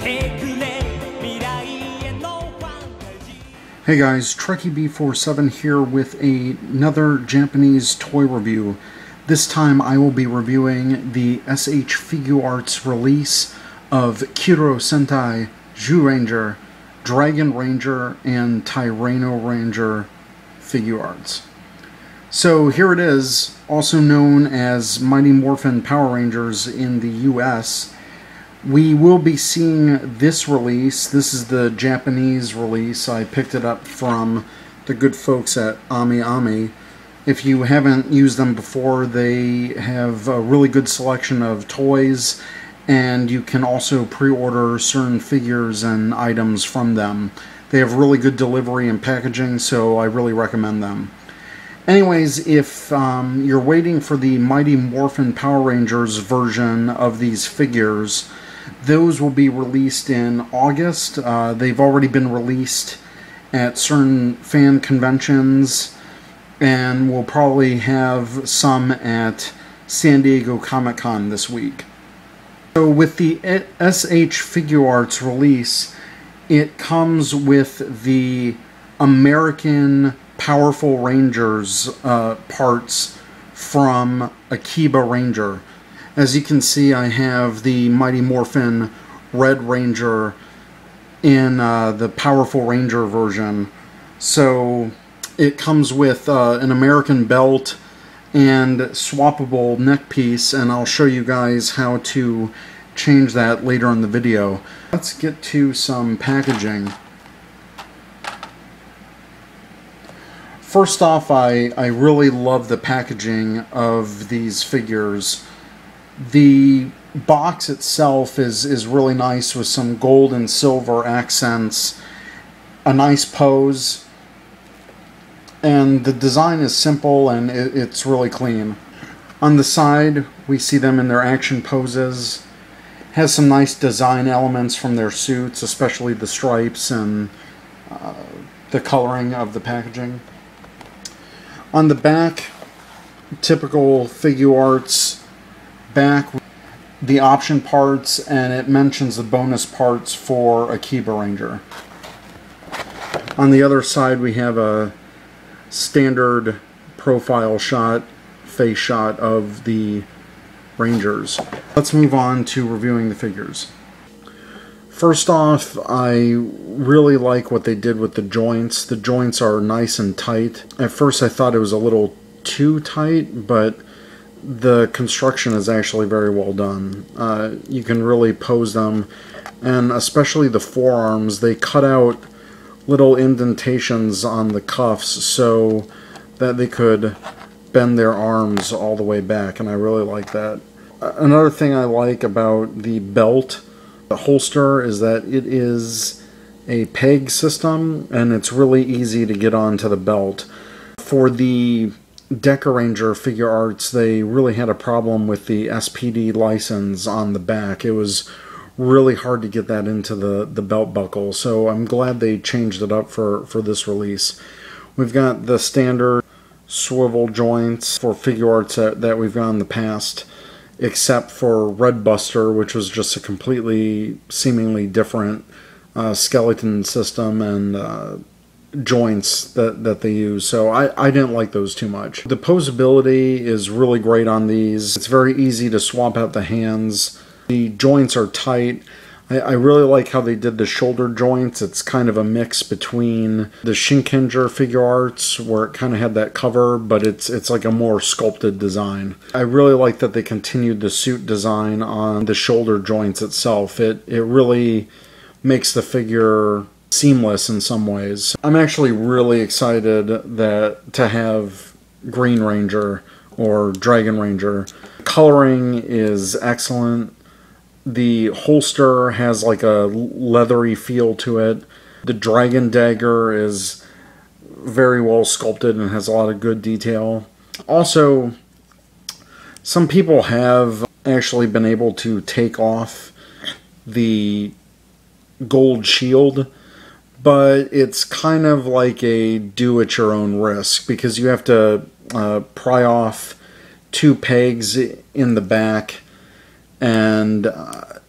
Hey guys, Trekkieb47 here with another Japanese toy review. This time I will be reviewing the SH Figuarts release of Kiro Sentai, Zyuranger, Dragon Ranger, and Tyranno Ranger Figuarts. So here it is, also known as Mighty Morphin Power Rangers in the US. We will be seeing this release. This is the Japanese release. I picked it up from the good folks at Ami Ami. If you haven't used them before, they have a really good selection of toys, and you can also pre-order certain figures and items from them. They have really good delivery and packaging, so I really recommend them. Anyways, if you're waiting for the Mighty Morphin Power Rangers version of these figures, those will be released in August. They've already been released at certain fan conventions, and we'll probably have some at San Diego Comic-Con this week. So with the SH Figuarts release, it comes with the American Powerful Rangers parts from Akiba Ranger. As you can see, I have the Mighty Morphin Red Ranger in the Powerful Ranger version. So it comes with an American belt and swappable neck piece, and I'll show you guys how to change that later in the video. Let's get to some packaging. First off, I really love the packaging of these figures. The box itself is really nice with some gold and silver accents, a nice pose, and the design is simple and it's really clean. On the side, we see them in their action poses. Has some nice design elements from their suits, especially the stripes and the coloring of the packaging. On the back, typical Figuarts back, the option parts, and it mentions the bonus parts for Akiba Ranger. On the other side, we have a standard profile shot, face shot of the Rangers. Let's move on to reviewing the figures. First off, I really like what they did with the joints. The joints are nice and tight. At first I thought it was a little too tight, but the construction is actually very well done. You can really pose them, and especially the forearms, they cut out little indentations on the cuffs so that they could bend their arms all the way back, and I really like that. Another thing I like about the belt, the holster, is that it is a peg system, and it's really easy to get onto the belt. For the Ranger Figuarts, they really had a problem with the SPD license on the back. It was really hard to get that into the belt buckle, so I'm glad they changed it up for this release. We've got the standard swivel joints for Figuarts that we've got in the past, except for Red Buster, which was just a completely, seemingly different skeleton system and joints that they use, so I didn't like those too much. The posability is really great on these. It's very easy to swap out the hands. The joints are tight. I really like how they did the shoulder joints. It's kind of a mix between the Shinkenger Figuarts, where it kind of had that cover, but it's like a more sculpted design. I really like that they continued the suit design on the shoulder joints itself. It really makes the figure seamless in some ways. I'm actually really excited to have Green Ranger or Dragon Ranger. Coloring is excellent. The holster has like a leathery feel to it. The Dragon Dagger is very well sculpted and has a lot of good detail. Also, some people have actually been able to take off the gold shield, but it's kind of like a do-at-your-own risk, because you have to pry off 2 pegs in the back, and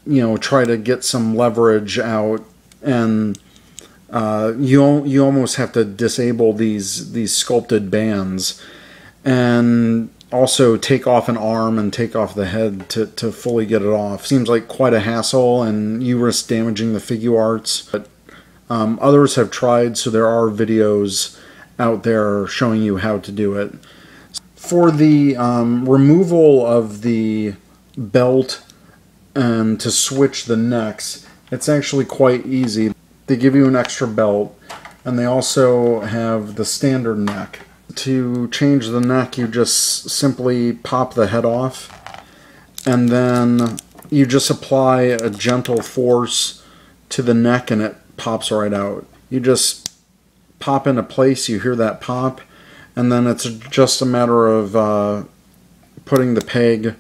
you know, try to get some leverage out, and you almost have to disable these sculpted bands, and also take off an arm and take off the head to fully get it off. Seems like quite a hassle, and you risk damaging the Figuarts. But others have tried, so there are videos out there showing you how to do it. For the removal of the belt and to switch the necks, it's actually quite easy. They give you an extra belt, and they also have the standard neck. To change the neck, you just simply pop the head off, and then you just apply a gentle force to the neck and it pops right out. You just pop into place, you hear that pop, and then it's just a matter of putting the peg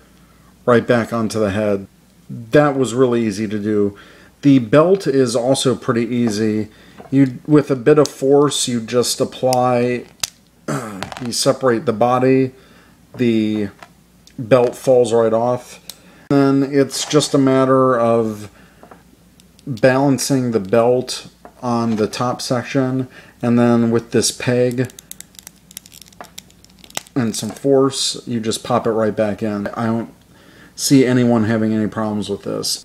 right back onto the head. That was really easy to do. The belt is also pretty easy. With a bit of force, you just apply, you separate the body, the belt falls right off. Then it's just a matter of balancing the belt on the top section, and then with this peg and some force, you just pop it right back in. I don't see anyone having any problems with this.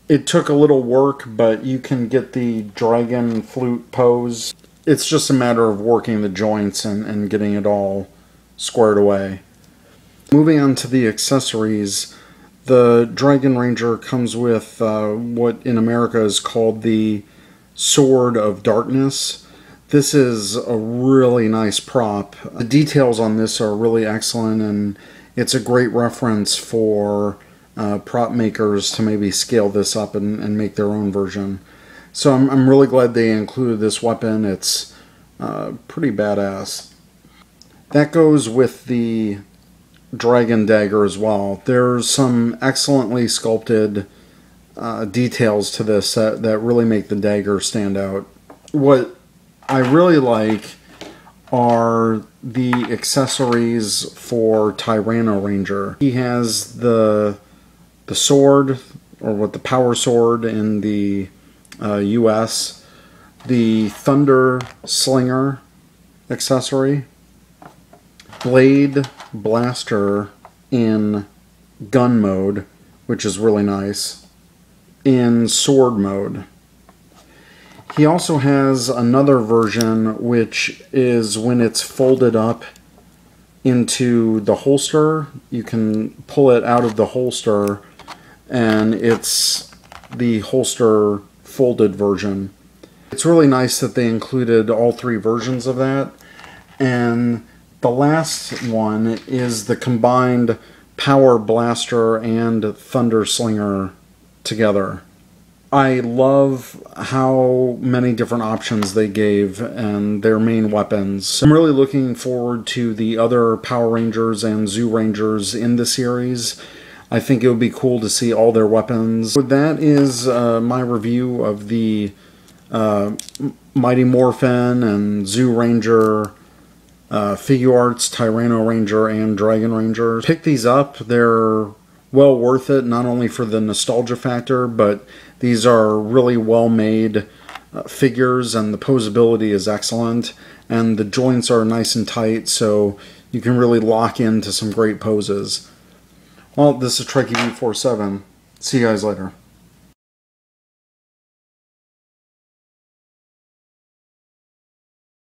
It took a little work, but you can get the dragon flute pose. It's just a matter of working the joints and getting it all squared away. Moving on to the accessories, the Dragon Ranger comes with what in America is called the Sword of Darkness. This is a really nice prop. The details on this are really excellent, and it's a great reference for prop makers to maybe scale this up and make their own version. So I'm really glad they included this weapon. It's pretty badass. That goes with the dragon dagger as well. There's some excellently sculpted details to this that really make the dagger stand out. What I really like are the accessories for Tyranno Ranger. He has the sword, or what the power sword in the US, the Thunder Slinger accessory, Blade Blaster in gun mode, which is really nice, in sword mode. He also has another version, which is when it's folded up into the holster. You can pull it out of the holster, and it's the holster folded version. It's really nice that they included all three versions of that. And the last one is the combined Power Blaster and Thunder Slinger together. I love how many different options they gave and their main weapons. I'm really looking forward to the other Power Rangers and Zyurangers in the series. I think it would be cool to see all their weapons. So that is my review of the Mighty Morphin and Zyuranger Figuarts, Tyranno Ranger, and Dragon Ranger. Pick these up. They're well worth it, not only for the nostalgia factor, but these are really well made figures, and the posability is excellent, and the joints are nice and tight, so you can really lock into some great poses. Well, this is Trekkieb47. See you guys later.